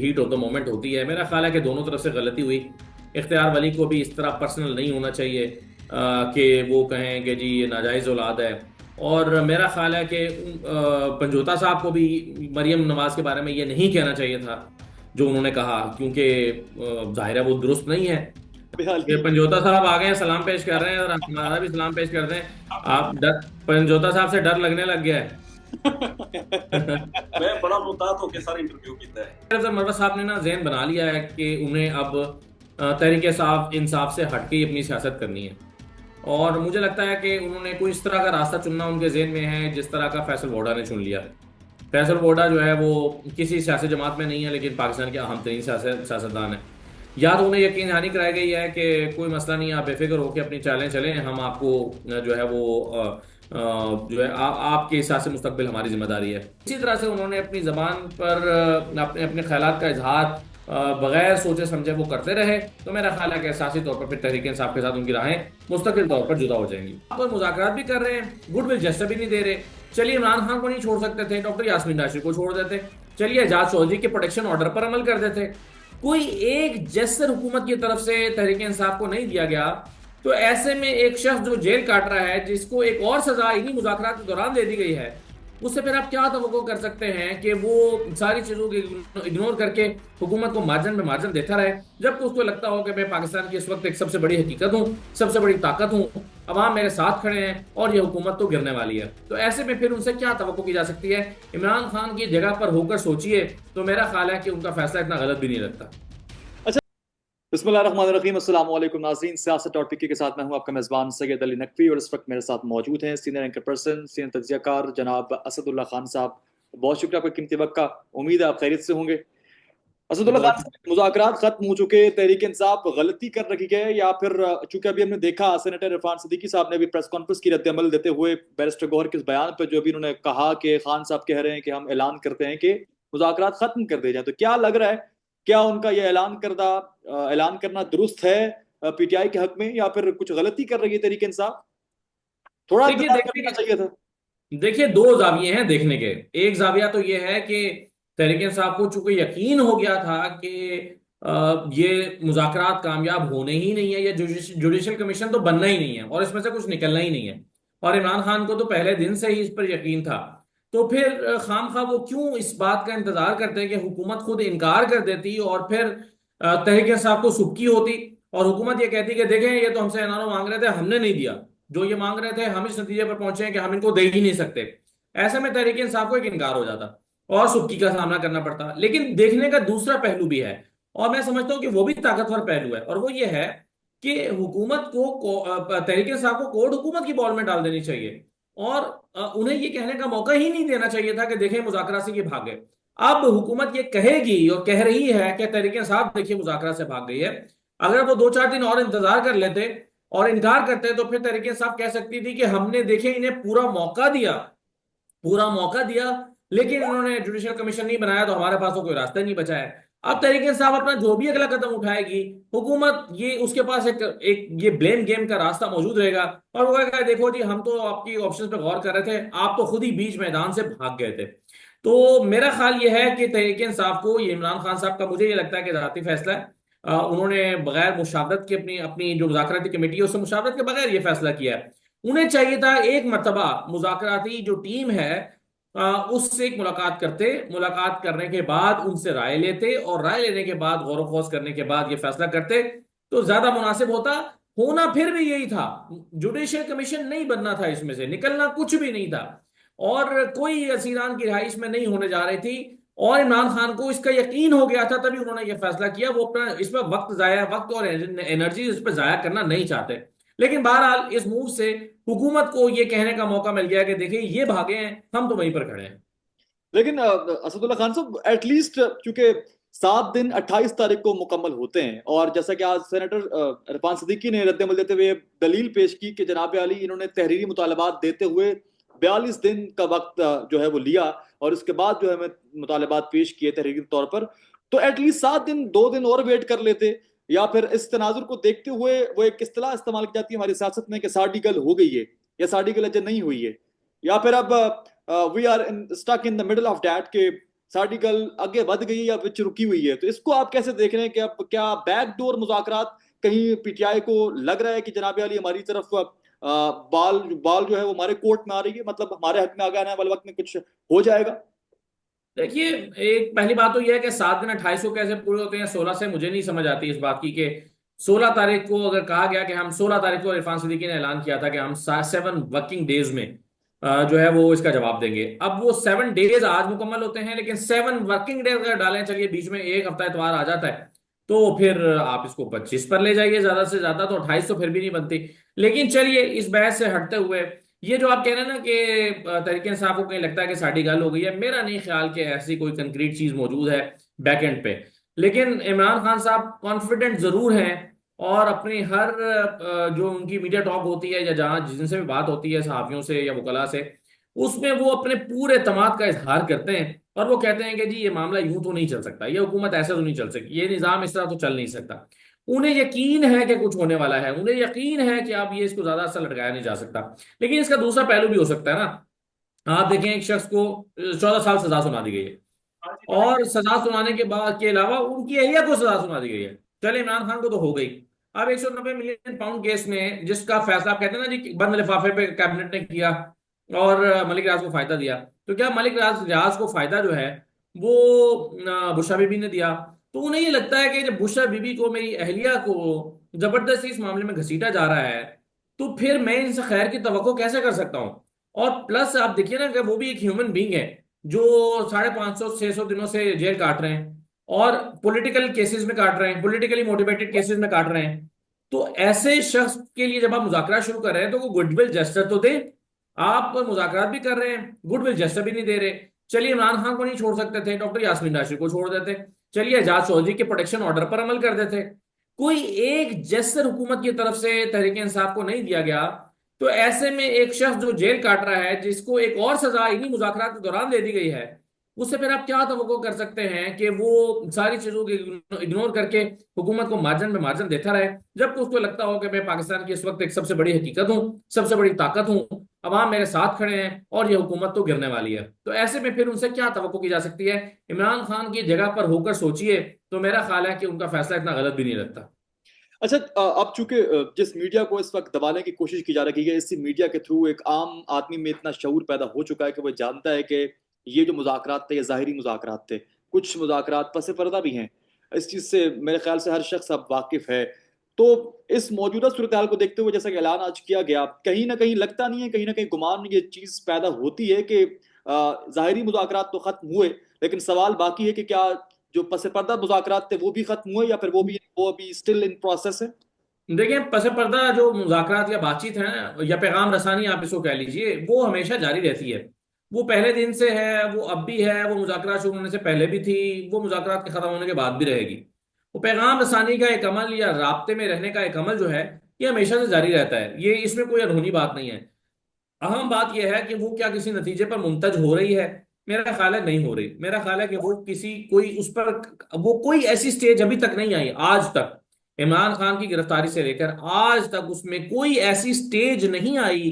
Heat of the moment होती है। मेरा ख्याल है कि दोनों तरफ से गलती हुई। इख्तियार वली को भी इस तरह पर्सनल नहीं होना चाहिए कि वो कहें कि जी ये नाजायज़ औलाद है। और मेरा ख्याल है कि पंजोता साहब को भी मरियम नवाज के बारे में ये नहीं कहना चाहिए था जो उन्होंने कहा, क्योंकि जाहिर है वो दुरुस्त नहीं है। बयाली। ये पंजोता साहब आ गए हैं, सलाम पेश कर रहे हैं और हमारा भी सलाम पेश कर दें। आप डर, पंजोता साहब से डर लगने लग गया है। मैं बड़ा मुताद होके सारा इंटरव्यू किया है। मरवत साहब ने ना जहन बना लिया है कि उन्हें अब तहरीक साफ इंसाफ से हट के ही अपनी सियासत करनी है। और मुझे लगता है कि उन्होंने कोई इस तरह का रास्ता चुनना उनके जहन में है जिस तरह का फैसल वोडा ने चुन लिया। फैसल वोडा जो है वो किसी सियासी जमात में नहीं है, लेकिन पाकिस्तान के अहम तरीन सियासतदान है। या तो उन्हें यकीन दहानी कराई गई है कि कोई मसला नहीं, आप बेफिक्र होकर अपनी चालें चलें, हम आपको जो है वो जो है आपके हिसाब से मुस्तकबिल हमारी जिम्मेदारी है। इसी तरह से उन्होंने अपनी जबान पर अपने अपने ख्यालात का इजहार बगैर सोचे समझे वो करते रहे। तो मेरा ख्याल है कि एहसासी तौर पर फिर तहरीक इंसाफ के साथ उनकी राहें मुस्तकिल तौर पर जुदा हो जाएंगी। पर मुज़ाकरात भी कर रहे हैं, गुडविल जेस्चर भी नहीं दे रहे। चलिए इमरान खान को नहीं छोड़ सकते थे, डॉक्टर यास्मीन नाशिर को छोड़ देते। चलिए एजाज चौधरी के प्रोटेक्शन ऑर्डर पर अमल कर देते। कोई एक जेस्चर हुकूमत की तरफ से तहरीक इंसाफ को नहीं दिया गया। तो ऐसे में एक शख्स जो जेल काट रहा है, जिसको एक और सजा इन्हीं मुज़ाकरात के दौरान दे दी गई है, उससे फिर आप क्या तवक्को कर सकते हैं कि वो सारी चीजों को इग्नोर करके हुकूमत को मार्जिन में मार्जिन देता रहे, जबकि उसको लगता हो कि मैं पाकिस्तान की इस वक्त एक सबसे बड़ी हकीकत हूँ, सबसे बड़ी ताकत हूँ, अवाम मेरे साथ खड़े हैं और ये हुकूमत तो गिरने वाली है। तो ऐसे में फिर उनसे क्या तवक्को की जा सकती है? इमरान खान की जगह पर होकर सोचिए, तो मेरा ख्याल है कि उनका फैसला इतना गलत भी नहीं लगता। अच्छा, बिस्मिल्लाहिर्रहमानिर्रहीम, अस्सलाम वालेकुम नाज़रीन। सियासत और फिक्र के साथ मैं हूं आपका मेज़बान सैयद अली नकवी और इस वक्त मेरे साथ मौजूद हैं सीनियर एंकर पर्सन, सीनियर तज्ज़ियाकार जनाब असदुल्ला खान साहब। बहुत शुक्रिया आपका कीमती वक्त का। उम्मीद है आप खैरियत से होंगे। असदुल्ला खान बहुत साहब, मुज़ाकरात खत्म हो चुके, तहरीक इंसाफ गलती कर रखी है या फिर चूंकि अभी हमने देखा सेनेटर इरफान सिद्दीकी साहब ने भी प्रेस कॉन्फ्रेंस की रद्द-ए-अमल देते हुए बैरिस्टर गौहर के इस बयान पर जो अभी उन्होंने कहा कि खान साहब कह रहे हैं कि हम ऐलान करते हैं कि मुज़ाकरात खत्म कर दिए जाए, तो क्या लग रहा है, क्या उनका यह ऐलान करना दुरुस्त है पीटीआई के हक में, या फिर कुछ गलती कर रही है तहरीक इंसाफ? थोड़ा देखिए इंतजार करना देखिए चाहिए था। देखिए, दो जाविये हैं देखने के। एक जाविया तो ये है कि तहरीक इंसाफ को चूंकि यकीन हो गया था कि ये मुज़ाकरात कामयाब होने ही नहीं है, या जुडिशल कमीशन तो बनना ही नहीं है और इसमें से कुछ निकलना ही नहीं है। और इमरान खान को तो पहले दिन से ही इस पर यकीन था। तो फिर खाम खा वो क्यों इस बात का इंतजार करते कि हुकूमत खुद इनकार कर देती और फिर तहरीक इंसाफ को सुबकी होती और हुकूमत ये कहती कि देखें ये तो हमसे एनआरओ मांग रहे थे, हमने नहीं दिया। जो ये मांग रहे थे हम इस नतीजे पर पहुंचे हैं कि हम इनको दे ही नहीं सकते। ऐसे में तहरीक इंसाफ को एक इनकार हो जाता और सुबकी का सामना करना पड़ता। लेकिन देखने का दूसरा पहलू भी है और मैं समझता हूं कि वो भी ताकतवर पहलू है, और वो ये है कि हुकूमत को तहरीक इंसाफ को कोर्ट हुकूमत की बॉल में डाल देनी चाहिए और उन्हें ये कहने का मौका ही नहीं देना चाहिए था कि देखें मुज़ाकरा से ये भाग गए। अब हुकूमत ये कहेगी और कह रही है कि तहरीक इंसाफ देखिए मुज़ाकरा से भाग गई है। अगर वो 2-4 दिन और इंतजार कर लेते और इनकार करते तो फिर तहरीक इंसाफ कह सकती थी कि हमने देखे इन्हें पूरा मौका दिया, लेकिन इन्होंने जुडिशियल कमीशन नहीं बनाया तो हमारे पास तो कोई रास्ता नहीं बचा है। अब तहरीक इंसाफ अपना जो भी अगला कदम उठाएगी, हुकूमत ये उसके पास एक ये ब्लेम गेम का रास्ता मौजूद रहेगा और वो कहेगा देखो जी हम तो आपकी ऑप्शंस पे गौर कर रहे थे, आप तो खुद ही बीच मैदान से भाग गए थे। तो मेरा ख्याल ये है कि तहरीक इंसाफ को, ये इमरान खान साहब का मुझे ये लगता है कि ज़ाती फैसला है। उन्होंने बगैर मुशावरत के अपनी अपनी जो मुज़ाकराती कमेटी है उससे मुशावरत के बगैर ये फैसला किया है। उन्हें चाहिए था एक मरतबा मुज़ाकराती जो टीम है उससे एक मुलाकात करते, मुलाकात करने के बाद उनसे राय लेते और राय लेने के बाद गौर खोज करने के बाद ये फैसला करते तो ज्यादा मुनासिब होता। होना फिर भी यही था, जुडिशियल कमीशन नहीं बनना था, इसमें से निकलना कुछ भी नहीं था और कोई असीरान की रिहाइश में नहीं होने जा रही थी। और इमरान खान को इसका यकीन हो गया था तभी उन्होंने ये फैसला किया। वो अपना इसमें वक्त और एनर्जी इस पर जाया करना नहीं चाहते। लेकिन बहरहाल इस मूव से हुकूमत को ये कहने का मौका मिल गया कि देखिए ये भागे हैं, हम तो वहीं पर खड़े हैं। लेकिन असदुल्ला खान साहब, एटलीस्ट क्योंकि 7 दिन 28 तारीख को मुकम्मल होते हैं, और जैसा कि आज सेनेटर इरफान सिद्दीकी ने रद्द देते हुए दलील पेश की कि जनाब अली इन्होंने तहरीरी मुतालबात देते हुए 42 दिन का वक्त जो है वो लिया, और उसके बाद जो है हमें मुतालबात पेश किए तहरीरी तौर पर, तो एटलीस्ट 7 दिन 2 दिन और वेट कर लेते। या फिर इस तनाजुर को देखते हुए वो एक इस्तेलाह इस्तेमाल की जाती है हमारी सियासत में कि साड़ी गल हो गई है या साड़ी गल अजय नहीं हुई है, या फिर अब we are stuck in the middle of that के साड़ी गल आगे बढ़ गई है या विच रुकी हुई है? तो इसको आप कैसे देख रहे हैं कि अब क्या बैकडोर मुज़ाकरात कहीं पीटीआई को लग रहा है कि जनाब अली हमारी तरफ बाल बाल जो है वो हमारे कोर्ट में आ रही है, मतलब हमारे हक में आगे आने वाले वक्त में कुछ हो जाएगा? देखिए, एक पहली बात तो यह है कि 7 दिन 28 को कैसे पूरे होते हैं 16 से, मुझे नहीं समझ आती इस बात की कि 16 तारीख को अगर कहा गया कि हम 16 तारीख को, इरफान सिद्दीकी ने ऐलान किया था कि हम 7 वर्किंग डेज में जो है वो इसका जवाब देंगे। अब वो 7 डेज आज मुकम्मल होते हैं, लेकिन 7 वर्किंग डेज अगर डालें, चलिए बीच में एक हफ्ता इतवार आ जाता है, तो फिर आप इसको 25 पर ले जाइए, ज्यादा से ज्यादा तो 28 तो फिर भी नहीं बनती। लेकिन चलिए इस बहस से हटते हुए, ये जो आप कह रहे हैं ना कि तहरीक इंसाफ को कहीं लगता है कि साड़ी गल हो गई है, मेरा नहीं ख्याल कि ऐसी कोई कंक्रीट चीज मौजूद है बैक एंड पे। लेकिन इमरान खान साहब कॉन्फिडेंट जरूर हैं, और अपनी हर जो उनकी मीडिया टॉक होती है या जहां जिनसे भी बात होती है सहाफियों से या वकला से, उसमें वो अपने पूरे तमाद का इजहार करते हैं, और वो कहते हैं कि जी ये मामला यूं तो नहीं चल सकता, ये हुकूमत ऐसे तो नहीं चल सकती, ये निजाम इस तरह तो चल नहीं सकता। उन्हें यकीन है कि कुछ होने वाला है, उन्हें यकीन है कि अब ये इसको ज्यादा असर लटकाया नहीं जा सकता। लेकिन इसका दूसरा पहलू भी हो सकता है ना। आप देखें, एक शख्स को 14 साल सजा सुना दी गई है, और सजा सुनाने के बाद के अलावा उनकी अहलिया को सजा सुना दी गई है। चले इमरान खान को तो हो गई। अब 190 मिलियन पाउंड केस में जिसका फैसला आप कहते हैं ना जी, बंद लिफाफे पे कैबिनेट ने किया और मलिक रियाज को फायदा दिया, तो क्या मलिक रियाज को फायदा जो है वो बुशरा बीबी ने दिया? तो उन्हें ये लगता है कि जब बुशरा बीबी को, मेरी अहलिया को जबरदस्ती इस मामले में घसीटा जा रहा है, तो फिर मैं इनसे खैर की तवक्को कैसे कर सकता हूँ? और प्लस आप देखिए ना कि वो भी एक ह्यूमन बींग है जो 550-600 दिनों से जेल काट रहे हैं, और पॉलिटिकल केसेस में काट रहे हैं, पॉलिटिकली मोटिवेटेड केसेस में काट रहे हैं। तो ऐसे शख्स के लिए जब आप मुज़ाकरा शुरू कर रहे हैं, तो वो गुडविल जेस्चर तो दे। आप मुज़ाकरात भी कर रहे हैं, गुडविल जेस्चर भी नहीं दे रहे। चलिए इमरान खान को नहीं छोड़ सकते थे, डॉक्टर यास्मीन राशि को छोड़ देते। चलिए एजाज चौधरी के प्रोटेक्शन ऑर्डर पर अमल कर देते। कोई एक जेस्चर हुकूमत की तरफ से तहरीक इंसाफ को नहीं दिया गया। तो ऐसे में एक शख्स जो जेल काट रहा है, जिसको एक और सजा इन्हीं मुज़ाकरात के दौरान दे दी गई है, उससे फिर आप क्या तवक्को कर सकते हैं कि वो सारी चीजों को इग्नोर करके हुकूमत को मार्जिन में मार्जिन देता रहे, जबकि उसको लगता हो कि मैं पाकिस्तान की इस वक्त एक सबसे बड़ी हकीकत हूँ, सबसे बड़ी ताकत हूँ, अवाम मेरे साथ खड़े हैं और ये हुकूमत तो गिरने वाली है। तो ऐसे में फिर उनसे क्या तवक्को की जा सकती है? इमरान खान की जगह पर होकर सोचिए, तो मेरा ख्याल है कि उनका फैसला इतना गलत भी नहीं लगता। अच्छा, अब चूंकि जिस मीडिया को इस वक्त दबाने की कोशिश की जा रही है, इसी मीडिया के थ्रू एक आम आदमी में इतना शऊर पैदा हो चुका है कि वो जानता है कि ये जो मुज़ाकरात थे ये ज़ाहिरी मुज़ाकरात थे, कुछ मुज़ाकरात पस पर्दा भी हैं। इस चीज़ से मेरे ख्याल से हर शख्स अब वाकिफ है। तो इस मौजूदा सूरत हाल को देखते हुए, जैसा कि ऐलान आज किया गया, कहीं ना कहीं लगता नहीं है, कहीं ना कहीं गुमान ये चीज़ पैदा होती है कि ज़ाहिरी मुज़ाकरात तो ख़त्म हुए, लेकिन सवाल बाकी है कि क्या जो पस पर्दा मुज़ाकरात थे वो भी ख़त्म हुए, या फिर वो भी स्टिल इन प्रोसेस है? देखिए, पस पर्दा जो मुज़ाकरात या बातचीत है या पैगाम रसानी आप इसको कह लीजिए, वो हमेशा जारी रहती है। वो पहले दिन से है, वो अब भी है, वो मुज़ाकरात शुरू होने से पहले भी थी, वो मुज़ाकरात के खत्म होने के बाद भी रहेगी। वो पैगाम रसानी का एक अमल या राब्ते में रहने का एक अमल जो है, ये हमेशा से जारी रहता है, ये इसमें कोई अनहोनी बात नहीं है। अहम बात यह है कि वो क्या किसी नतीजे पर मुंतज हो रही है? मेरा ख्याल है नहीं हो रही। मेरा ख्याल है कि वो किसी कोई उस पर, वो कोई ऐसी स्टेज अभी तक नहीं आई आज तक, इमरान खान की गिरफ्तारी से लेकर आज तक उसमें कोई ऐसी स्टेज नहीं आई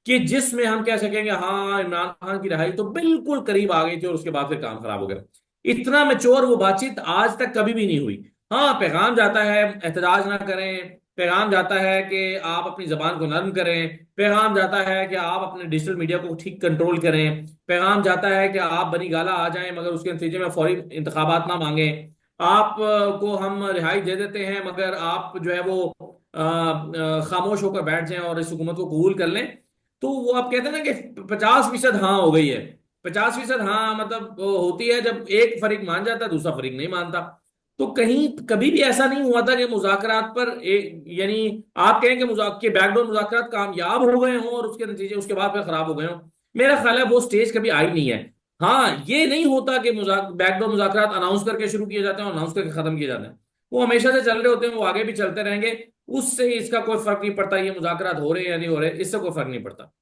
कि जिसमें हम कह सकेंगे हाँ इमरान खान की रिहाई तो बिल्कुल करीब आ गई थी और उसके बाद फिर काम खराब हो गया। इतना मेच्योर वो बातचीत आज तक कभी भी नहीं हुई। हाँ, पैगाम जाता है एहतजाज ना करें, पैगाम जाता है कि आप अपनी जबान को नरम करें, पैगाम जाता है कि आप अपने डिजिटल मीडिया को ठीक कंट्रोल करें, पैगाम जाता है कि आप बनी गाला आ जाएं मगर उसके नतीजे में फौरी इंतखाबात ना मांगें, आप को हम रिहाई दे देते हैं मगर आप जो है वो खामोश होकर बैठ जाएं और इस हुकूमत को कबूल कर लें। तो वो आप कहते हैं ना कि 50% हाँ हो गई है। 50% हाँ मतलब वो होती है जब एक फरीक मान जाता है, दूसरा फरीक नहीं मानता। तो कहीं कभी भी ऐसा नहीं हुआ था कि मुज़ाकरात पर एक, यानी आप कहें कि मुज़ाक के बैकडोर मुज़ाकरात कामयाब हो गए हों और उसके नतीजे उसके बाद फिर खराब हो गए हों। मेरा ख्याल है वो स्टेज कभी आई नहीं है। हाँ, ये नहीं होता कि बैकडोर मुज़ाकरात अनाउंस करके शुरू किए जाते हैं और अनाउंस करके खत्म किए जाते हैं। वो हमेशा से चल रहे होते हैं, वो आगे भी चलते रहेंगे। उससे इसका कोई फर्क नहीं पड़ता ये मुज़ाकरात हो रहे हैं या नहीं हो रहे, इससे कोई फर्क नहीं पड़ता।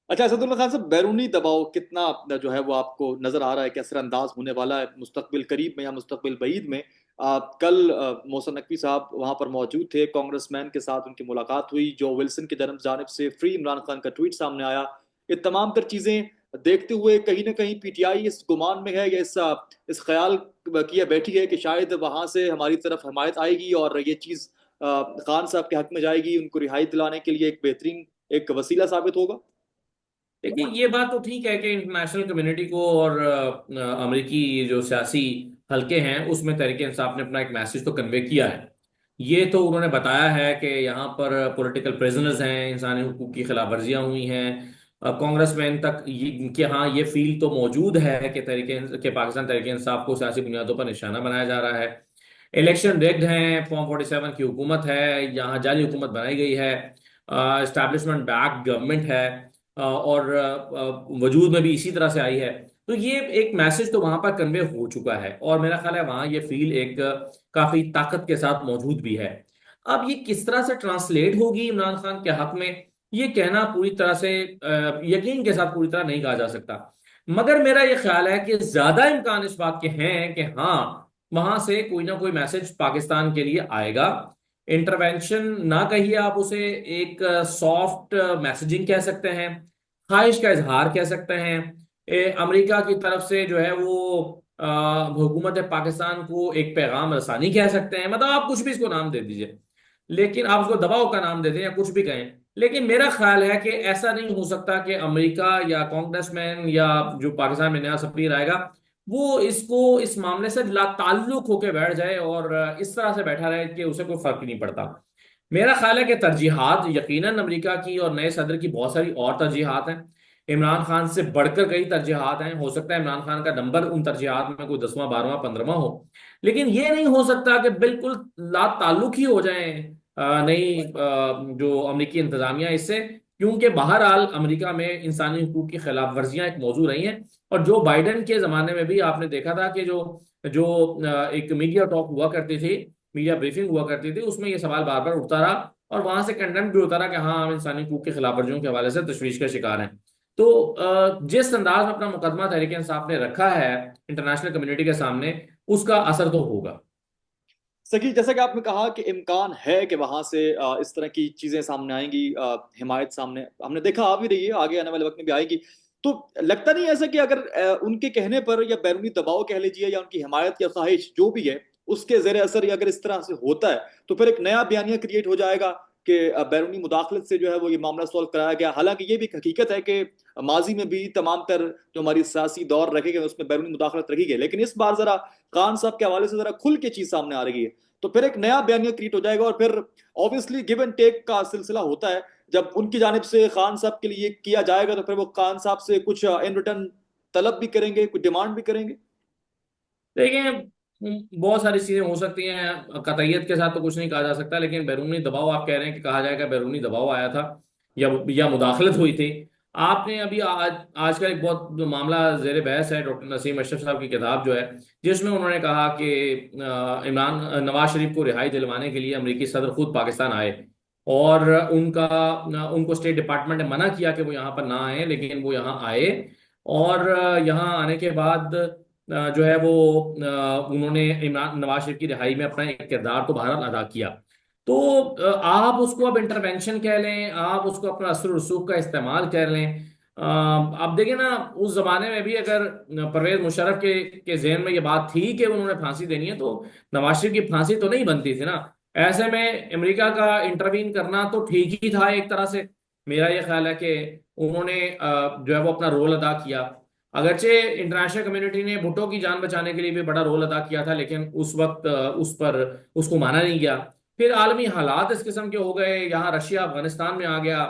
अच्छा, असदुल्ला खान साहब, बैरूनी दबाव कितना जो है वो आपको नजर आ रहा है कि असरअंदाज होने वाला है मुस्तकबिल करीब में या मुस्तकबिल बईद में? कल मोहसन नकवी साहब वहां पर मौजूद थे, कांग्रेसमैन के साथ उनकी मुलाकात हुई, जो विल्सन की जानब से फ्री इमरान खान का ट्वीट सामने आया। ये तमाम तर चीजें देखते हुए कहीं ना कहीं पीटीआई इस गुमान में है या इस ख्याल किए बैठी है कि शायद वहां से हमारी तरफ हमायत आएगी और ये चीज खान साहब के हक में जाएगी, उनको रिहाई दिलाने के लिए एक बेहतरीन एक वसीला साबित होगा। देखिए, ये बात तो ठीक है कि इंटरनेशनल कम्युनिटी को और अमेरिकी जो सियासी हलके हैं उसमें तहरीक इंसाफ ने अपना एक मैसेज तो कन्वे किया है। ये तो उन्होंने बताया है कि यहाँ पर पॉलिटिकल प्रिजनर्स हैं, इंसानी हुकूक की खिलाफ वर्जियां हुई हैं। कांग्रेसमैन तक कि हाँ, ये फील तो मौजूद है कि पाकिस्तान तहरीक इंसाफ को सियासी बुनियादों पर निशाना बनाया जा रहा है। इलेक्शन रिग्ड हैं, फॉर्म 47 की हुकूमत है, यहाँ जाली हुकूमत बनाई गई है, एस्टैब्लिशमेंट बैक गवर्नमेंट है, और वजूद में भी इसी तरह से आई है। तो ये एक मैसेज तो वहां पर कन्वे हो चुका है और मेरा ख्याल है वहां ये फील एक काफी ताकत के साथ मौजूद भी है। अब ये किस तरह से ट्रांसलेट होगी इमरान खान के हक में, ये कहना पूरी तरह से यकीन के साथ पूरी तरह नहीं कहा जा सकता। मगर मेरा ये ख्याल है कि ज्यादा इम्कान इस बात के हैं कि हाँ, वहां से कोई ना कोई मैसेज पाकिस्तान के लिए आएगा। इंटरवेंशन ना कहिए आप उसे, एक सॉफ्ट मैसेजिंग कह सकते हैं, ख्वाहिश का इजहार कह सकते हैं। अमेरिका की तरफ से जो है वो हुकूमत पाकिस्तान को एक पैगाम रसानी कह सकते हैं, मतलब आप कुछ भी इसको नाम दे दीजिए, लेकिन आप उसको दबाव का नाम दे दें या कुछ भी कहें। लेकिन मेरा ख्याल है कि ऐसा नहीं हो सकता कि अमेरिका या कांग्रेसमैन या जो पाकिस्तान में नया सफीर आएगा वो इसको इस मामले से लाताल्लुक होकर बैठ जाए और इस तरह से बैठा रहे कि उसे कोई फर्क ही नहीं पड़ता। मेरा ख्याल है कि तरजीहात यकीनन अमेरिका की और नए सदर की बहुत सारी और तरजीहात हैं। इमरान खान से बढ़कर कई तरजीहात हैं, हो सकता है इमरान खान का नंबर उन तरजीहात में कोई 10वां 12वां 15वां हो। लेकिन ये नहीं हो सकता कि बिल्कुल ला ताल्लुक ही हो जाए नई जो अमेरिकी इंतजामिया इससे, क्योंकि बहरहाल अमेरिका में इंसानी हुकूक की खिलाफ वर्जियां एक मौजूद रही हैं। और जो बाइडेन के जमाने में भी आपने देखा था कि जो जो एक मीडिया टॉक हुआ करती थी, मीडिया ब्रीफिंग हुआ करती थी, उसमें ये सवाल बार बार उठता रहा और वहां से कंडेम भी होता रहा कि हाँ, हम इंसानी हुकूक की खिलाफ वर्जियों के हवाले से तशवीश का शिकार हैं। तो जिस अंदाज में अपना मुकदमा तहरीक इंसाफ ने रखा है इंटरनेशनल कम्युनिटी के सामने, उसका असर तो होगा। सकी, जैसा कि आपने कहा कि इम्कान है कि वहां से इस तरह की चीजें सामने आएंगी, हिमायत सामने हमने देखा आ भी रही है, आगे आने वाले वक्त में भी आएगी। तो लगता नहीं ऐसा कि अगर उनके कहने पर या बैरूनी दबाव कह लीजिए या उनकी हिमायत या ख्वाहिश जो भी है उसके जेर असर अगर इस तरह से होता है तो फिर एक नया बयानिया क्रिएट हो जाएगा कि बैरूनी मुदाखलत से जो है वो ये मामला सॉल्व कराया गया। हालांकि ये भी एक हकीकत है कि माजी में भी तमाम तर जो हमारी सियासी दौर रखे गए उसमें बैरूनी मुदाखलत रखी गई, लेकिन इस बार जरा खान साहब के हवाले से जरा खुल के चीज सामने आ रही है। तो फिर एक नया बयानिया क्रिएट हो जाएगा और फिर ऑब्वियसली गिव एंड टेक का सिलसिला होता है। जब उनकी जानिब से खान साहब के लिए किया जाएगा तो फिर वो खान साहब से कुछ इन रिटर्न तलब भी करेंगे, कुछ डिमांड भी करेंगे। देखिए, बहुत सारी चीजें हो सकती हैं, कतईयत के साथ तो कुछ नहीं कहा जा सकता, लेकिन बैरूनी दबाव आप कह रहे हैं कि कहा जाएगा बैरूनी दबाव आया था या मुदाखलत हुई थी। आपने अभी आजकल एक बहुत मामला जेर बहस है, डॉक्टर नसीम अशरफ साहब की किताब जो है, जिसमें उन्होंने कहा कि नवाज शरीफ को रिहाई दिलवाने के लिए अमेरिकी सदर खुद पाकिस्तान आए और उनको स्टेट डिपार्टमेंट ने मना किया कि वो यहाँ पर ना आए, लेकिन वो यहाँ आए। और यहाँ आने के बाद जो है वो उन्होंने इमरान नवाज शरीफ की रिहाई में अपना एक किरदार तो बहरहाल अदा किया। तो आप उसको अब इंटरवेंशन कह लें, आप उसको अपना असर रसूख का इस्तेमाल कर लें। अब देखिए ना, उस जमाने में भी अगर परवेज मुशर्रफ के जहन में ये बात थी कि उन्होंने फांसी देनी है, तो नवाज शरीफ की फांसी तो नहीं बनती थी ना। ऐसे में अमेरिका का इंटरवीन करना तो ठीक ही था एक तरह से। मेरा ये ख्याल है कि उन्होंने जो है वो अपना रोल अदा किया। अगरचे इंटरनेशनल कम्युनिटी ने भुट्टो की जान बचाने के लिए भी बड़ा रोल अदा किया था, लेकिन उस वक्त उस पर उसको माना नहीं गया। फिर आलमी हालात इस किस्म के हो गए, यहाँ रशिया अफगानिस्तान में आ गया,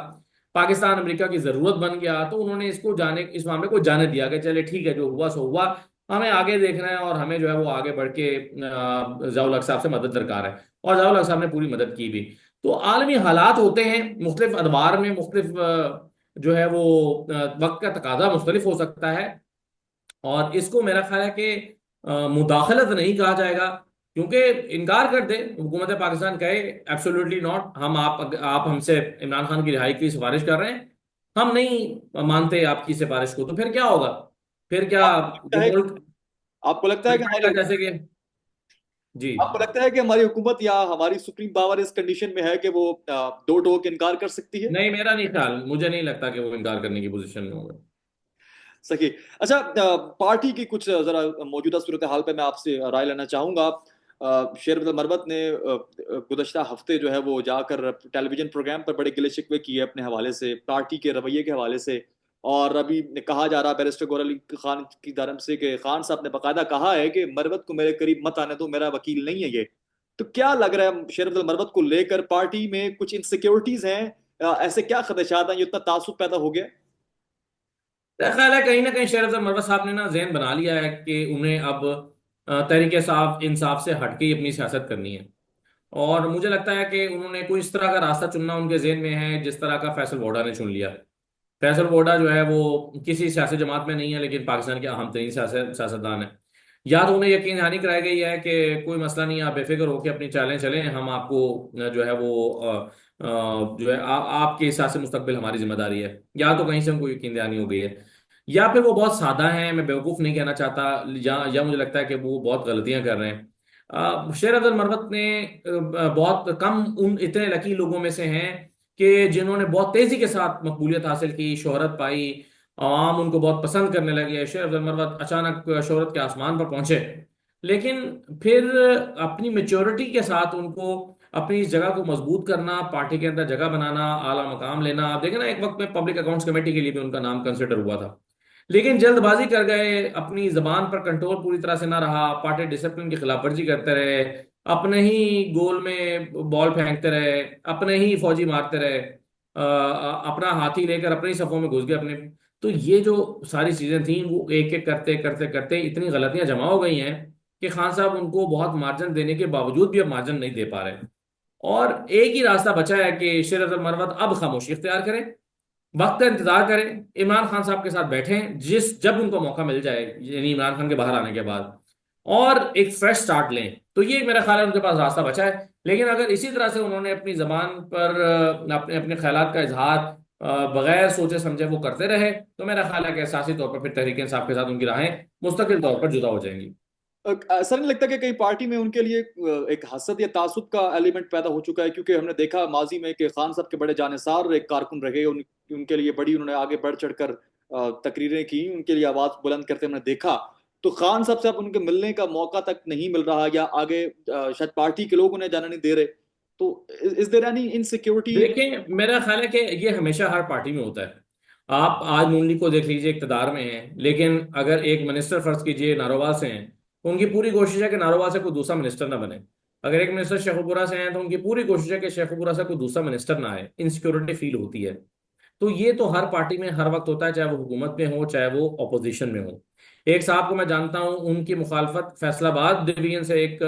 पाकिस्तान अमेरिका की जरूरत बन गया, तो उन्होंने इस मामले को जाने दिया कि चले ठीक है, जो हुआ सो हुआ, हमें आगे देखना है और हमें जो है वो आगे बढ़ के ज़ियाउल हक साहब से मदद दरकार है। और ज़ियाउल हक साहब ने पूरी मदद की भी। तो आलमी हालात होते हैं मुख्तलिफ अदवार में, मुख्तलिफ जो है वो वक्त का तकाजा मुख्तलिफ हो सकता है। और इसको मेरा ख्याल है कि मुदाखलत नहीं कहा जाएगा, क्योंकि इनकार कर दे हुकूमत पाकिस्तान कहे एब्सोल्युटली नॉट, हम आप हमसे इमरान खान की रिहाई की सिफारिश कर रहे हैं, हम नहीं मानते आपकी सिफारिश को, तो फिर क्या होगा? फिर क्या आपको लगता जो है मुल्क आपको लगता है फिर कि बनेगा हमारी जैसे कि जी। आपको लगता है कि हमारी हुकूमत या हमारी सुप्रीम पावर इस कंडीशन में है कि वो दो टोक इनकार कर सकती है। नहीं, मेरा नहीं ख्याल, मुझे नहीं लगता कि वो इनकार करने की पोजीशन में होगा। सही। अच्छा, पार्टी की कुछ जरा मौजूदा सूरत हाल पे मैं आपसे राय लेना चाहूंगा। शेर अब्दुल मरवत ने गुज़श्ता हफ्ते जो है वो जाकर टेलीविजन प्रोग्राम पर बड़े गिले शिकवे किए अपने हवाले से, पार्टी के रवैये के हवाले से। और अभी कहा जा रहा है बैरिस्टर गौहर अली खान की तरफ से कि खान साहब ने बाकायदा कहा है कि मरवत को मेरे करीब मत आने दो, मेरा वकील नहीं है ये। तो क्या लग रहा है शेर अब्दुल मरवत को लेकर पार्टी में कुछ इनसिक्योरिटीज हैं? ऐसे क्या खदशात हैं, ये इतना तासुब पैदा हो गया? मेरा ख्याल है कहीं ना कहीं शेर अफजल मरवत साहब ने ना जहन बना लिया है कि उन्हें अब तहरीक साफ इंसाफ से हटके ही अपनी सियासत करनी है। और मुझे लगता है कि उन्होंने कोई इस तरह का रास्ता चुनना उनके जहन में है जिस तरह का फैसल वोडा ने चुन लिया। फैसल वोडा जो है वो किसी सियासी जमात में नहीं है, लेकिन पाकिस्तान के अहम तरीन सियासतदान है। या तो उन्हें यकीन दहानी कराई गई है कि कोई मसला नहीं, आप बेफिक्र होकर अपनी चालें चलें, हम आपको जो है वो जो है आपके हिसाब से मुस्तकबिल हमारी जिम्मेदारी है। या तो कहीं से उनको यकीन दहानी हो गई है, या फिर वो बहुत सादा हैं, मैं बेवकूफ़ नहीं कहना चाहता, या मुझे लगता है कि वो बहुत गलतियां कर रहे हैं। शेर अब्दुल मरवत ने बहुत कम उन इतने लकी लोगों में से हैं कि जिन्होंने बहुत तेजी के साथ मकबूलियत हासिल की, शोहरत पाई, आवाम उनको बहुत पसंद करने लगे। शेर अब्दुल मरवत अचानक शोहरत के आसमान पर पहुंचे, लेकिन फिर अपनी मेच्योरिटी के साथ उनको अपनी इस जगह को मजबूत करना, पार्टी के अंदर जगह बनाना, आला मकाम लेना। आप देखें ना, एक वक्त में पब्लिक अकाउंट्स कमेटी के लिए भी उनका नाम कंसिडर हुआ था, लेकिन जल्दबाजी कर गए, अपनी जबान पर कंट्रोल पूरी तरह से ना रहा, पार्टी डिसिप्लिन की खिलाफ वर्जी करते रहे, अपने ही गोल में बॉल फेंकते रहे, अपने ही फौजी मारते रहे, अपना हाथी लेकर अपने ही सफों में घुस गए अपने। तो ये जो सारी चीजें थी वो एक एक करते करते करते इतनी गलतियां जमा हो गई हैं कि खान साहब उनको बहुत मार्जिन देने के बावजूद भी अब मार्जिन नहीं दे पा रहे। और एक ही रास्ता बचा है कि शेर अब्दुल मरवत अब खामोशी इख्तियार करें, वक्त का इंतजार करें, इमरान खान साहब के साथ बैठें जिस जब उनको मौका मिल जाए, यानी इमरान खान के बाहर आने के बाद, और एक फ्रेश स्टार्ट लें। तो ये मेरा ख्याल है उनके पास रास्ता बचा है। लेकिन अगर इसी तरह से उन्होंने अपनी जबान पर अपने अपने ख्यालात का इजहार बगैर सोचे समझे वो करते रहे, तो मेरा ख्याल है कि एहसासी तौर पर फिर तहरीक इंसाफ के साथ उनकी राहें मुस्तकिल तौर पर जुदा हो जाएंगी। ऐसा नहीं लगता कि कहीं पार्टी में उनके लिए एक हसद या तासुब का एलिमेंट पैदा हो चुका है? क्योंकि हमने देखा माजी में कि खान साहब के बड़े जानिसार एक कारकुन रहे, उनके लिए बड़ी उन्होंने आगे बढ़ चढ़कर तकरीरें की, उनके लिए आवाज बुलंद करते हमने देखा। तो खान साहब से अब उनके मिलने का मौका तक नहीं मिल रहा, या आगे शायद पार्टी के लोग उन्हें जाने नहीं दे रहे। तो इज देयर एनी इनसिक्योरिटी? देखिए, मेरा ख्याल है कि ये हमेशा हर पार्टी में होता है। आप आज नून लीग को देख लीजिए, इक्तदार में है, लेकिन अगर एक मिनिस्टर फर्ज कीजिए नारोवाल से हैं, तो उनकी पूरी कोशिश है कि नारोवाल से कोई दूसरा मिनिस्टर ना बने। अगर एक मिनिस्टर शेखुपुरा से हैं, तो उनकी पूरी कोशिश है कि शेखुपुरा से कोई दूसरा मिनिस्टर ना आए। इनसिक्योरिटी फील होती है। तो ये तो हर पार्टी में हर वक्त होता है, चाहे वो हुकूमत में हो चाहे वो अपोजिशन में हो। एक साहब को मैं जानता हूं, उनकी मुखालफत फैसलाबाद डिवीजन से, एक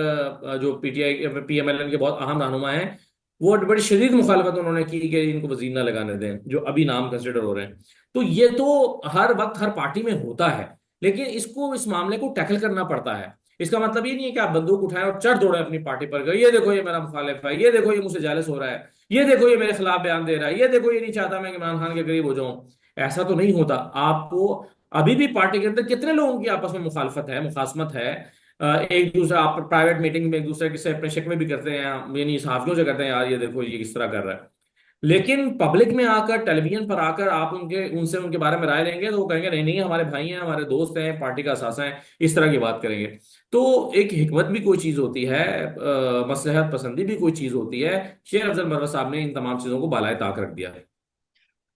जो पीटीआई पीएमएलएन के बहुत अहम रहनुमा हैं, वो बड़ी शदीद मुखालफत उन्होंने की कि इनको वजीर ना लगाने दें, जो अभी नाम कंसिडर हो रहे हैं। तो ये तो हर वक्त हर पार्टी में होता है, लेकिन इसको इस मामले को टैकल करना पड़ता है। इसका मतलब ये नहीं है कि आप बंदूक उठाएं और चढ़ दौड़े अपनी पार्टी पर गए, ये देखो ये मेरा मुखालिफ है, ये देखो ये मुझसे जालिस हो रहा है, ये देखो ये मेरे खिलाफ बयान दे रहा है, ये देखो ये नहीं चाहता मैं इमरान खान के करीब हो जाऊं। ऐसा तो नहीं होता। आपको अभी भी पार्टी के अंदर कितने लोगों की आपस में मुखालफत है, मुखासमत है, एक दूसरे आप प्राइवेट मीटिंग में एक दूसरे के से अपने शिकवे भी करते हैं, यानी सहाफियों से करते हैं, यार ये देखो ये किस तरह कर रहा है। लेकिन पब्लिक में आकर, टेलीविजन पर आकर आप उनसे उनके बारे में राय लेंगे, तो वो कहेंगे नहीं नहीं हमारे भाई हैं, हमारे दोस्त हैं, पार्टी का असासा है, इस तरह की बात करेंगे। तो एक हिकमत भी कोई चीज होती है, मसलहत पसंदी भी कोई चीज होती है। शेर अफजल मरवत साहब ने इन तमाम चीजों को बालाए ताक रख दिया है।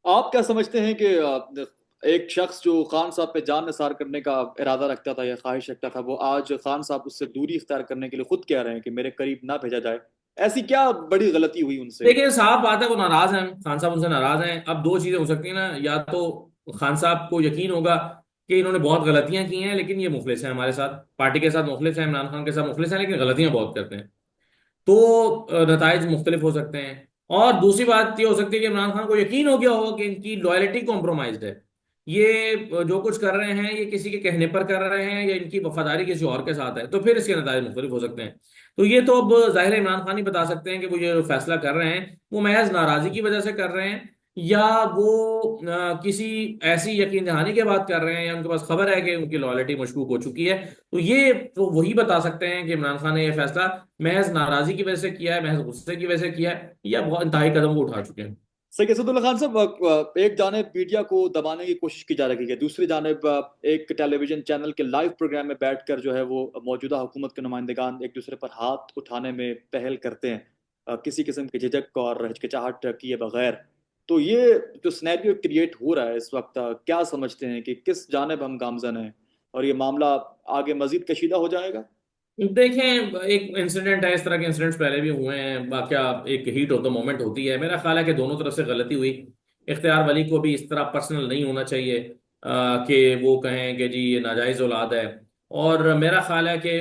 आप क्या समझते हैं कि एक शख्स जो खान साहब पे जान निसार करने का इरादा रखता था या ख्वाहिश रखता था, वो आज खान साहब उससे दूरी इख्तियार करने के लिए खुद कह रहे हैं कि मेरे करीब ना भेजा जाए? ऐसी क्या बड़ी गलती हुई उनसे? देखिए, साफ बात है वो नाराज हैं, खान साहब उनसे नाराज हैं। अब दो चीजें हो सकती हैं ना, या तो खान साहब को यकीन होगा कि इन्होंने बहुत गलतियां की हैं, लेकिन ये मुखलिस हैं हमारे साथ, पार्टी के साथ मुखलिस हैं, इमरान खान के साथ मुखलिस हैं, लेकिन गलतियां बहुत करते हैं। तो नताइज मुख्तलिफ हो सकते हैं। और दूसरी बात ये हो सकती है कि इमरान खान को यकीन हो गया होगा कि इनकी लॉयल्टी कॉम्प्रोमाइज्ड है, ये जो कुछ कर रहे हैं ये किसी के कहने पर कर रहे हैं या इनकी वफादारी किसी और के साथ है, तो फिर इसके नताइज मुख्तलिफ हो सकते हैं। तो ये तो अब जाहिर है इमरान खान ही बता सकते हैं कि वो ये जो फैसला कर रहे हैं वो महज नाराजगी की वजह से कर रहे हैं, या वो किसी ऐसी यकीन दहानी के बात कर रहे हैं, या उनके पास खबर है कि उनकी लॉयल्टी मशकूक हो चुकी है। तो ये तो वही बता सकते हैं कि इमरान खान ने यह फैसला महज नाराजगी की वजह से किया है, महज गुस्से की वजह से किया है, या बहुत इंतहाई कदम वो उठा चुके हैं। सही असदुल्ला खान साहब, एक जानिब मीडिया को दबाने की कोशिश की जा रही है, दूसरी जानिब एक टेलीविजन चैनल के लाइव प्रोग्राम में बैठकर जो है वो मौजूदा हुकूमत के नुमाइंदगान एक दूसरे पर हाथ उठाने में पहल करते हैं, किसी किस्म की झिझक और हिचकिचाहट किए बगैर। तो ये जो सिनेरियो क्रिएट हो रहा है इस वक्त, क्या समझते हैं कि किस जानिब हम गामजन हैं और ये मामला आगे मजीद कशीदा हो जाएगा? देखें, एक इंसिडेंट है, इस तरह के इंसिडेंट्स पहले भी हुए हैं, वाकया एक हीट ऑफ द मोमेंट होती है। मेरा ख्याल है कि दोनों तरफ से गलती हुई। इख्तियार वली को भी इस तरह पर्सनल नहीं होना चाहिए कि वो कहें कि जी ये नाजायज़ औलाद है। और मेरा ख्याल है कि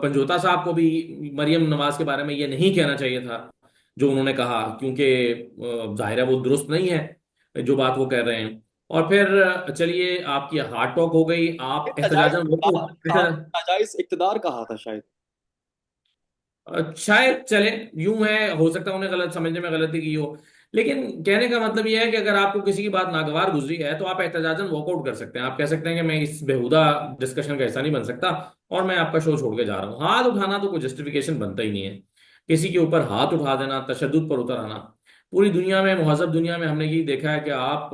पंजोता साहब को भी मरियम नवाज के बारे में ये नहीं कहना चाहिए था जो उन्होंने कहा, क्योंकि जाहिर है वो दुरुस्त नहीं है जो बात वो कह रहे हैं। और फिर चलिए, आपकी हार्ट टॉक हो गई, आप नाजायज एहतजाजन कहा, नाजायज इक्तदार कहा था शायद। शायद चले, यूं है, हो सकता है उन्हें गलत समझने में गलती की हो। लेकिन कहने का मतलब यह है कि अगर आपको किसी की बात नागवार गुजरी है तो आप एहतजाजन वॉकआउट कर सकते हैं। आप कह सकते हैं कि मैं इस बेहुदा डिस्कशन का हिस्सा नहीं बन सकता और मैं आपका शो छोड़ के जा रहा हूँ। हाथ उठाना तो कोई जस्टिफिकेशन बनता ही नहीं है। किसी के ऊपर हाथ उठा देना, तशद्दुद पर उतर आना, पूरी दुनिया में, मुहज़्ज़ब दुनिया में हमने ये देखा है कि आप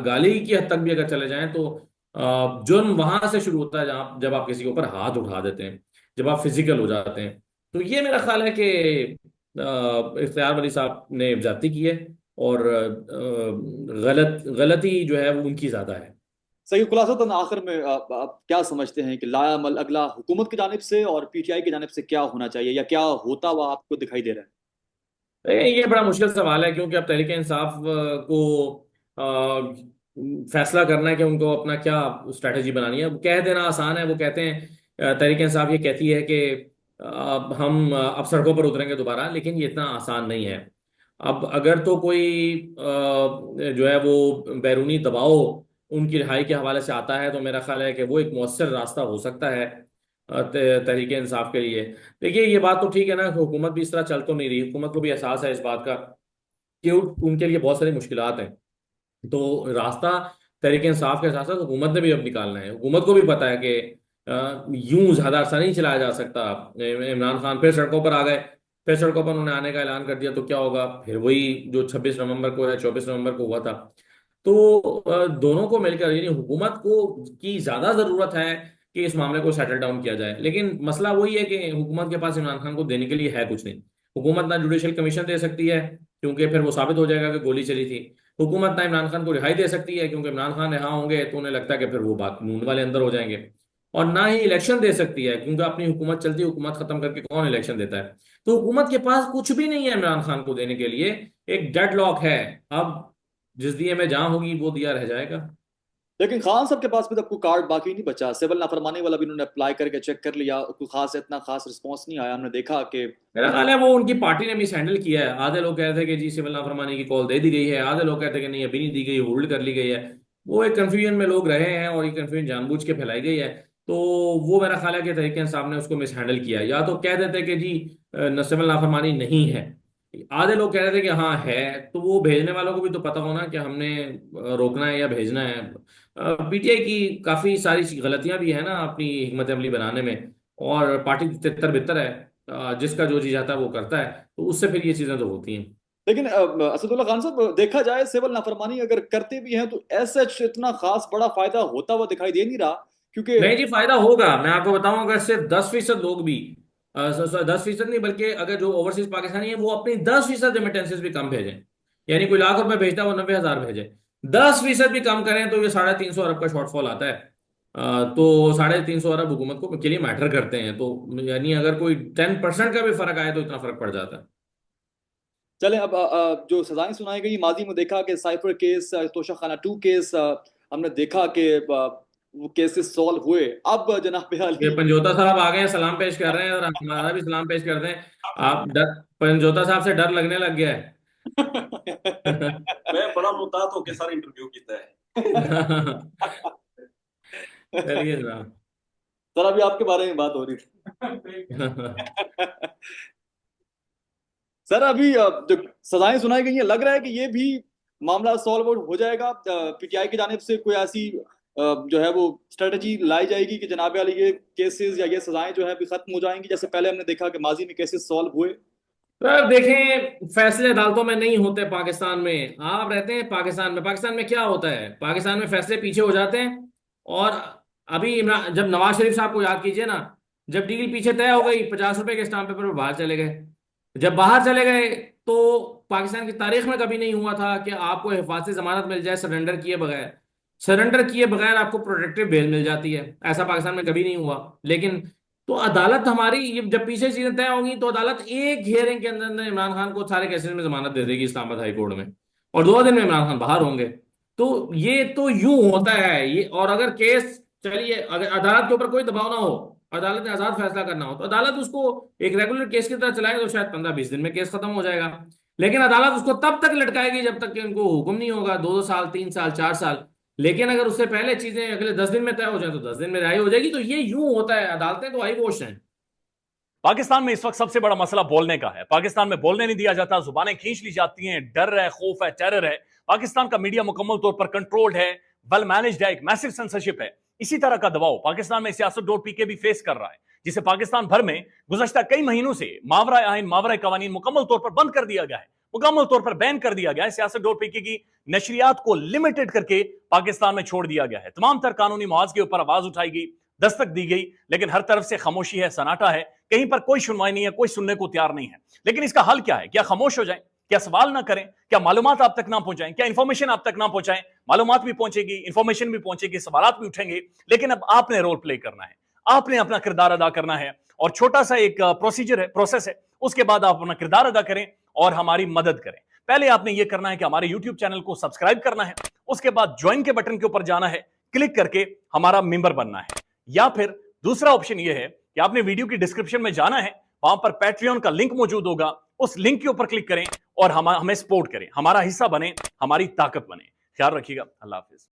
गाली की हद तक भी अगर चले जाएं तो जुर्म वहां से शुरू होता है जहां जब आप किसी के ऊपर हाथ उठा देते हैं, जब आप फिजिकल हो जाते हैं। तो ये मेरा ख्याल है कि इख्तियार वली साहब ने ज्यादती की है और गलती जो है वो उनकी ज्यादा है। सही खुलासा आखिर में आप क्या समझते हैं कि लायामल अगला हुकूमत की जानिब से और पीटीआई की जानिब से क्या होना चाहिए या क्या होता हुआ आपको दिखाई दे रहा है? ये बड़ा मुश्किल सवाल है, क्योंकि अब तहरीक इंसाफ को फैसला करना है कि उनको अपना क्या स्ट्रैटेजी बनानी है। अब कह देना आसान है, वो कहते हैं, तहरीक इंसाफ ये कहती है कि हम अब सड़कों पर उतरेंगे दोबारा, लेकिन ये इतना आसान नहीं है। अब अगर तो कोई जो है वो बैरूनी दबाव उनकी रिहाई के हवाले से आता है तो मेरा ख्याल है कि वो एक मौसर रास्ता हो सकता है तहरीक इंसाफ के लिए। देखिए, ये बात तो ठीक है ना कि हुकूमत भी इस तरह चल तो नहीं रही, हुकूमत को भी एहसास है इस बात का कि उनके लिए बहुत सारी मुश्किलात हैं। तो रास्ता तहरीक इंसाफ के साथ साथ हुकूमत ने भी अब निकालना है। हुकूमत को भी पता है कि यूं ज्यादा अरसा नहीं चलाया जा सकता। इमरान खान फिर सड़कों पर आ गए, फिर सड़कों पर उन्होंने आने का ऐलान कर दिया, तो क्या होगा फिर? वही जो 26 नवंबर को या 24 नवंबर को हुआ था। तो दोनों को मिलकर, यानी हुकूमत को की ज्यादा जरूरत है कि इस मामले को सेटल डाउन किया जाए। लेकिन मसला वही है कि हुकूमत के पास इमरान खान को देने के लिए है कुछ नहीं। हुकूमत ना जुडिशल कमीशन दे सकती है, क्योंकि फिर वो साबित हो जाएगा कि गोली चली थी। हुकूमत ना इमरान खान को रिहाई दे सकती है, क्योंकि इमरान खान रिहा होंगे तो उन्हें लगता है कि फिर वो बात नून वाले अंदर हो जाएंगे। और ना ही इलेक्शन दे सकती है, क्योंकि अपनी हुकूमत चलती, हुकूमत खत्म करके कौन इलेक्शन देता है। तो हुकूमत के पास कुछ भी नहीं है इमरान खान को देने के लिए। एक डेडलॉक है। अब जिस दिए में जहां होगी वो दिया रह जाएगा। लेकिन खान साहब के पास भी तो कोई कार्ड बाकी नहीं बचा। सिविल नाफरमानी वाला भी उन्होंने अप्लाई करके चेक कर लिया, कोई खास इतना खास रिस्पॉन्स नहीं आया। हमने देखा कि मेरा ख्याल है वो उनकी पार्टी ने मिस हैंडल किया है। आधे लोग कह रहे थे कि जी सिविल नाफरमानी की कॉल दे दी गई है, आधे लोग कहते हैं कि नहीं अभी नहीं दी गई, होल्ड कर ली गई है। वो एक कंफ्यूजन में लोग रहे हैं और ये कंफ्यूजन जानबूझ के फैलाई गई है। तो वो मेरा ख्याल है कि तहरीक इंसाफ ने उसको मिस हैंडल किया। या तो कह देते कि जी सिविल नाफरमानी नहीं है, आधे लोग कह रहे थे कि हाँ है, तो वो भेजने वालों को भी तो पता होना कि हमने रोकना है या भेजना है। पीटीआई की काफी सारी गलतियां भी है ना अपनी हिकमत अमली बनाने में, और पार्टी तितर बितर है, जिसका जो जी जाता है वो करता है, तो उससे फिर ये चीजें तो होती हैं। लेकिन असदुल्ला खान साहब, देखा जाए सिविल नाफरमानी अगर करते भी हैं तो ऐसा इतना खास बड़ा फायदा होता हुआ दिखाई दे नहीं रहा, क्योंकि नहीं जी, फायदा होगा। मैं आपको बताऊं, अगर सिर्फ 10% लोग भी, 10% नहीं बल्कि अगर जो ओवरसीज पाकिस्तानी है वो अपनी 10% रेमिटेंसेस भी कम भेजें, यानी कोई लाख रुपए भेजता है वो 90,000 भेजे, 10% भी कम करें तो ये 350 अरब का शॉर्टफॉल आता है। तो 350 अरब हुकूमत को के लिए मैटर करते हैं। तो यानी अगर कोई 10% का भी फर्क आए तो इतना फर्क पड़ जाता है। चले अब जो सजाएं सुनाई गई माजी में देखा कि साइफर केस, तोशा खाना 2 केस, हमने देखा कि वो केसेस सॉल्व हुए। अब जनाब ये अली पंजोता साहब आ गए हैं, सलाम पेश कर रहे हैं, और हमारा भी सलाम पेश कर दें। आप डर, पंजोता साहब से डर लगने लग गया मैं बड़ा मुताद होके सारा इंटरव्यू किया है। चलिए जनाब। सर अभी आपके बारे में बात हो रही है। थी। सर अभी जो सजाएं सुनाई गई हैं, लग रहा है कि ये भी मामला सॉल्व हो जाएगा। पीटीआई की जानिब से कोई ऐसी जो है वो स्ट्रेटजी लाई जाएगी कि जनाब अली ये केसेस या ये सजाएं जो है अभी खत्म हो जाएंगी, जैसे पहले हमने देखा कि माजी में केसेस सॉल्व हुए। सर देखें, फैसले अदालतों में नहीं होते पाकिस्तान में। आप रहते हैं पाकिस्तान में। पाकिस्तान में क्या होता है, पाकिस्तान में फैसले पीछे हो जाते हैं। और अभी इमरान, जब नवाज शरीफ साहब को याद कीजिए ना, जब डील पीछे तय हो गई, 50 रुपए के स्टाम्प पेपर पर बाहर चले गए। जब बाहर चले गए तो पाकिस्तान की तारीख में कभी नहीं हुआ था कि आपको हिफाजती जमानत मिल जाए सरेंडर किए बगैर। सरेंडर किए बगैर आपको प्रोटेक्टिव बेल मिल जाती है, ऐसा पाकिस्तान में कभी नहीं हुआ। लेकिन तो अदालत हमारी ये जब पीछे चीजें तय होंगी तो अदालत एक हियरिंग के अंदर अंदर इमरान खान को सारे केसेस में जमानत दे देगी इस्लामाबाद हाई कोर्ट में, और 2 दिन में इमरान खान बाहर होंगे। तो ये तो यूं होता है ये। और अगर केस, चलिए अगर अदालत के ऊपर कोई दबाव ना हो, अदालत ने आजाद फैसला करना हो, तो अदालत उसको एक रेगुलर केस की तरह चलाएगी, तो शायद 15-20 दिन में केस खत्म हो जाएगा। लेकिन अदालत उसको तब तक लटकाएगी जब तक कि उनको हुक्म नहीं होगा, 2-2 साल, 3 साल, 4 साल। लेकिन अगर उससे पहले चीजें अगले 10 दिन में तय हो जाए तो 10 दिन में रिहाई हो जाएगी। तो ये यूं होता है, अदालतें तो हाई कोर्ट हैं। पाकिस्तान में इस वक्त सबसे बड़ा मसला बोलने का है। पाकिस्तान में बोलने नहीं दिया जाता, जुबानें खींच ली जाती हैं, डर है, खौफ है, टेरर है। पाकिस्तान का मीडिया मुकम्मल तौर पर कंट्रोल्ड है, वेल मैनेज्ड है, एक मैसिव सेंसरशिप है। इसी तरह का दबाव पाकिस्तान में siyaset.pk भी फेस कर रहा है, जिसे पाकिस्तान भर में गुज़श्ता कई महीनों से मावरा आइन, मावरा कवानीन मुकम्मल तौर पर बंद कर दिया गया है, मुकम्मल तौर पर बैन कर दिया गया है। siyaset.pk की नशरियात को लिमिटेड करके पाकिस्तान में छोड़ दिया गया है। तमाम तर कानूनी मवाज के ऊपर आवाज उठाई गई, दस्तक दी गई, लेकिन हर तरफ से खामोशी है, सन्नाटा है, कहीं पर कोई सुनवाई नहीं है, कोई सुनने को तैयार नहीं है। लेकिन इसका हल क्या है? क्या खामोश हो जाएं? क्या सवाल ना करें? क्या मालूमात आप तक ना पहुंचाएं? क्या इंफॉर्मेशन आप तक ना पहुंचाएं? मालूमात भी पहुंचेगी, इंफॉर्मेशन भी पहुंचेगी, सवालात भी उठेंगे, लेकिन अब आपने रोल प्ले करना है, आपने अपना किरदार अदा करना है। और छोटा सा एक प्रोसीजर है, प्रोसेस है, उसके बाद आप अपना किरदार अदा करें और हमारी मदद करें। पहले आपने यह करना है कि हमारे यूट्यूब चैनल को सब्सक्राइब करना है, उसके बाद ज्वाइन के बटन के ऊपर जाना है, क्लिक करके हमारा मेंबर बनना है। या फिर दूसरा ऑप्शन यह है कि आपने वीडियो की डिस्क्रिप्शन में जाना है, वहां पर पैट्रियन का लिंक मौजूद होगा, उस लिंक के ऊपर क्लिक करें और हमें सपोर्ट करें, हमारा हिस्सा बने, हमारी ताकत बने। ख्याल रखिएगा। अल्लाह हाफिज।